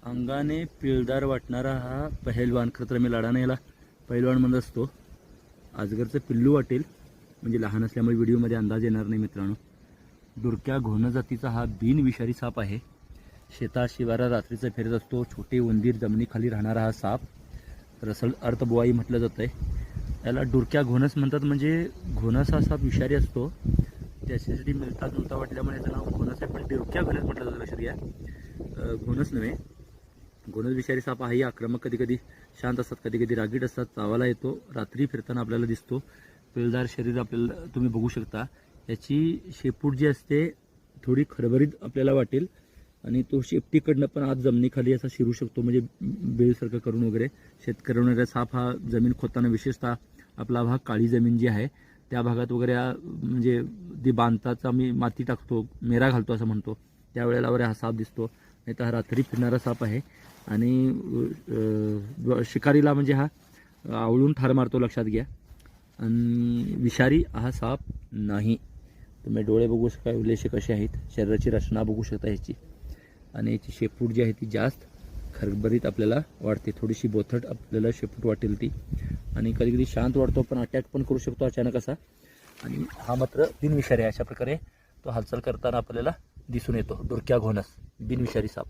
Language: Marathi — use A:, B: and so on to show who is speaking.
A: अंगाने पिळदार वाटणारा हा पहिलवान, खरं तर मी लाडाने याला पहिलवान म्हणत असतो. आजगरचं पिल्लू वाटेल, म्हणजे लहान असल्यामुळे व्हिडिओमध्ये अंदाज येणार नाही मित्रांनो. दुरक्या घोण जातीचा हा बिनविषारी साप आहे. शेतात शिवारात रात्रीचं फिरत असतो. छोटे उंदीर जमिनीखाली राहणारा हा साप रसल अर्थबुवाई म्हटलं जातं आहे. याला डुरक्या घोणस म्हणतात, म्हणजे घोणस हा साप विषारी असतो. त्याच्यासाठी मिळता जुळता वाटल्यामुळे याचं नाव घोणस आहे, पण डुरक्या घोणस म्हटलं जातं. लक्षात घ्या, घोणस नव्हे. घोणस विषारी साप आहे. आक्रमक, कधी कधी शांत असतात, कधी कधी रागीट असतात. चावाला येतो, रात्री फिरताना आपल्याला दिसतो. पिळदार शरीर आपल्याला तुम्ही बघू शकता. याची शेपूट जी असते थोडी खरबरीत आपल्याला वाटेल, आणि तो शेपटीकडनं पण आज जमिनीखाली असा शिरू शकतो, म्हणजे बेलसारखं करून वगैरे. शेतकऱ्यांना साप हा जमीन खोदताना, विशेषतः आपला भाग काळी जमीन जी आहे त्या भागात वगैरे म्हणजे ती बांधताच आम्ही माती टाकतो, मेरा घालतो असं म्हणतो, त्यावेळेला वगैरे हा साप दिसतो. नाही तर हा रात्री फिरणारा साप आहे. आणि शिकारीला म्हणजे हा आवळून ठार मारतो, लक्षात घ्या. आणि विषारी हा साप नाही. तुम्ही डोळे बघू शकता उल्लेश कसे आहेत, शरीराची रचना बघू शकता ह्याची. आणि याची शेपूट जी आहे ती जास्त खरबरीत आपल्याला वाटते, थोडीशी बोथट आपल्याला शेपूट वाटेल ती. आणि कधी कधी शांत वाटतो, पण अटॅक पण करू शकतो अचानक असा. आणि हा मात्र बिनविषारी आहे. अशा प्रकारे तो हालचाल करताना आपल्याला दिसून येतो. डुरक्या घोणस बिनविषारी साप.